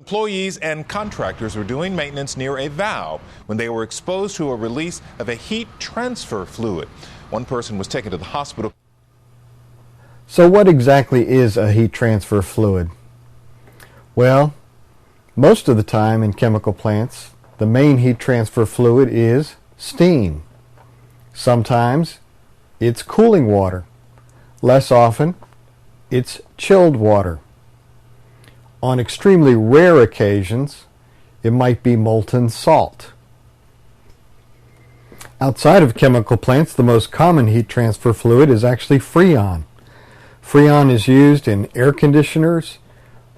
Employees and contractors were doing maintenance near a valve when they were exposed to a release of a heat transfer fluid. One person was taken to the hospital. So what exactly is a heat transfer fluid? Well, most of the time in chemical plants, the main heat transfer fluid is steam. Sometimes it's cooling water. Less often, it's chilled water. On extremely rare occasions, it might be molten salt. Outside of chemical plants, the most common heat transfer fluid is actually Freon. Freon is used in air conditioners,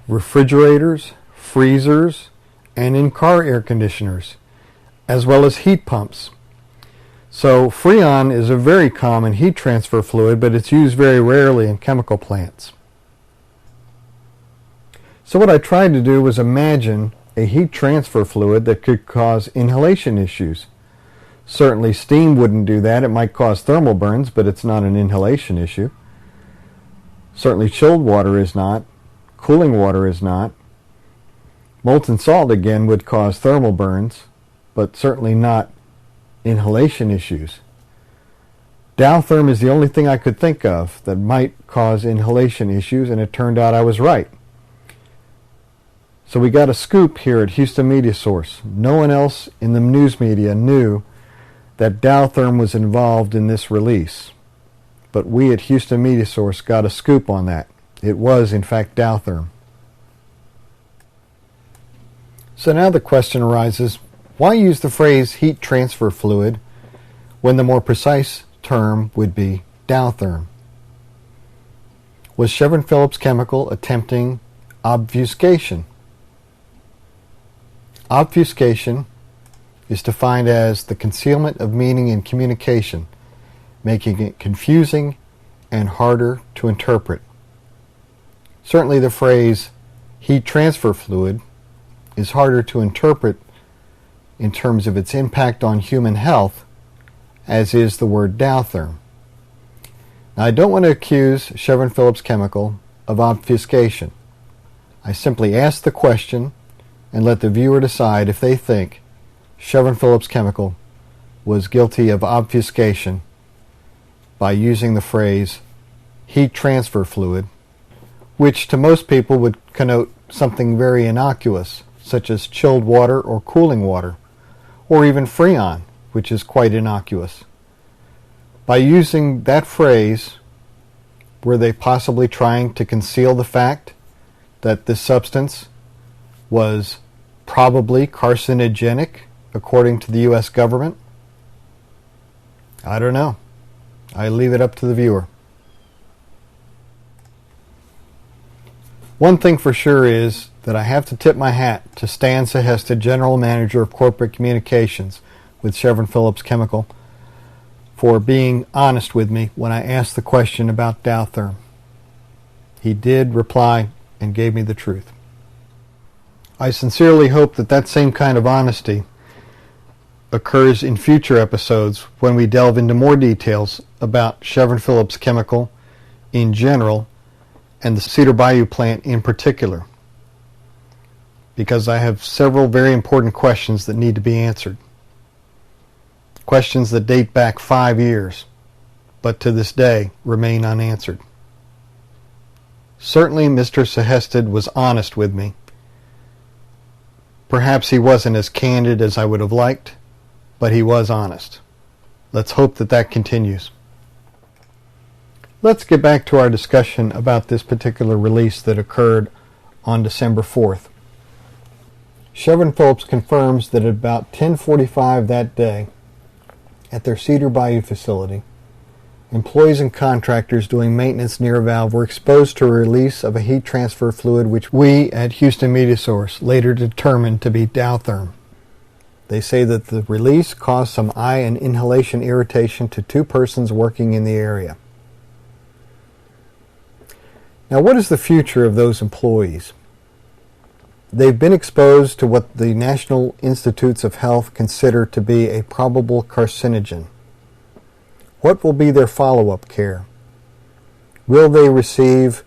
refrigerators, freezers, and in car air conditioners, as well as heat pumps. So Freon is a very common heat transfer fluid, but it's used very rarely in chemical plants. So what I tried to do was imagine a heat transfer fluid that could cause inhalation issues. Certainly steam wouldn't do that. It might cause thermal burns, but it's not an inhalation issue. Certainly chilled water is not. Cooling water is not. Molten salt, again, would cause thermal burns, but certainly not inhalation issues. DowTherm is the only thing I could think of that might cause inhalation issues, and it turned out I was right. So we got a scoop here at Houston Media Source. No one else in the news media knew that DowTherm was involved in this release. But we at Houston Media Source got a scoop on that. It was, in fact, DowTherm. So now the question arises, why use the phrase heat transfer fluid when the more precise term would be DowTherm? Was Chevron Phillips Chemical attempting obfuscation? Obfuscation is defined as the concealment of meaning in communication, making it confusing and harder to interpret. Certainly the phrase heat transfer fluid is harder to interpret in terms of its impact on human health, as is the word DowTherm. Now, I don't want to accuse Chevron Phillips Chemical of obfuscation. I simply ask the question and let the viewer decide if they think Chevron Phillips Chemical was guilty of obfuscation by using the phrase heat transfer fluid, which to most people would connote something very innocuous, such as chilled water or cooling water, or even Freon, which is quite innocuous. By using that phrase, were they possibly trying to conceal the fact that this substance was probably carcinogenic, according to the U.S. government? I don't know. I leave it up to the viewer. One thing for sure is that I have to tip my hat to Stan Sehested, General Manager of Corporate Communications with Chevron Phillips Chemical, for being honest with me when I asked the question about DowTherm. He did reply and gave me the truth. I sincerely hope that that same kind of honesty occurs in future episodes when we delve into more details about Chevron Phillips Chemical in general and the Cedar Bayou plant in particular, because I have several very important questions that need to be answered. Questions that date back 5 years, but to this day remain unanswered. Certainly Mr. Sehested was honest with me. Perhaps he wasn't as candid as I would have liked, but he was honest. Let's hope that that continues. Let's get back to our discussion about this particular release that occurred on December 4th. Chevron Phillips confirms that at about 10:45 that day, at their Cedar Bayou facility, employees and contractors doing maintenance near a valve were exposed to a release of a heat transfer fluid which we at Houston Media Source later determined to be DowTherm. They say that the release caused some eye and inhalation irritation to 2 persons working in the area. Now, what is the future of those employees? They've been exposed to what the National Institutes of Health consider to be a probable carcinogen. What will be their follow-up care? Will they receive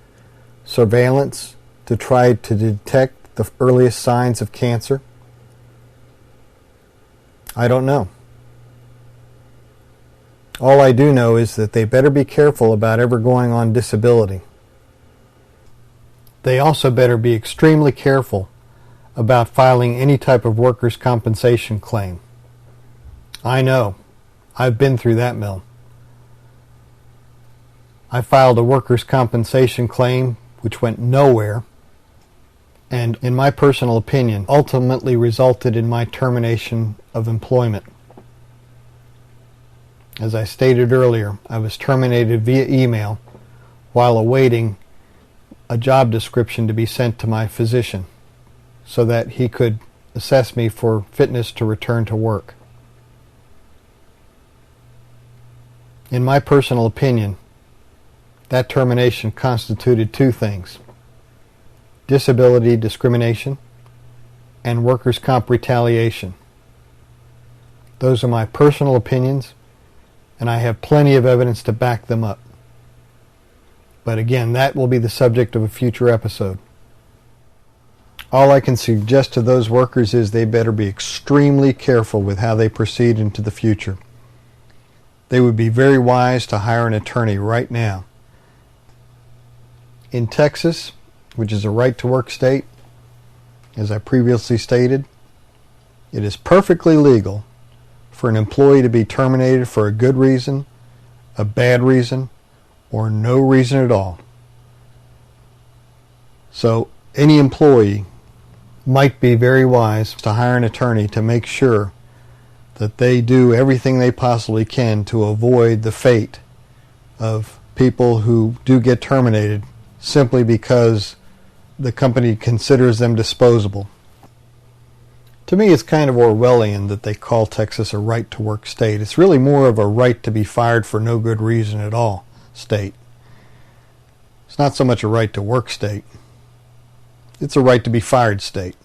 surveillance to try to detect the earliest signs of cancer? I don't know. All I do know is that they better be careful about ever going on disability. They also better be extremely careful about filing any type of workers' compensation claim. I know. I've been through that mill. I filed a workers' compensation claim which went nowhere, and in my personal opinion, ultimately resulted in my termination of employment. As I stated earlier, I was terminated via email while awaiting a job description to be sent to my physician so that he could assess me for fitness to return to work. In my personal opinion, that termination constituted two things: disability discrimination and workers' comp retaliation. Those are my personal opinions, and I have plenty of evidence to back them up. But again, that will be the subject of a future episode. All I can suggest to those workers is they better be extremely careful with how they proceed into the future. They would be very wise to hire an attorney right now. In Texas, which is a right-to-work state, as I previously stated, it is perfectly legal for an employee to be terminated for a good reason, a bad reason, or no reason at all. So any employee might be very wise to hire an attorney to make sure that they do everything they possibly can to avoid the fate of people who do get terminated simply because the company considers them disposable. To me, it's kind of Orwellian that they call Texas a right-to-work state. It's really more of a right to be fired for no good reason at all state. It's not so much a right-to-work state. It's a right to be fired state.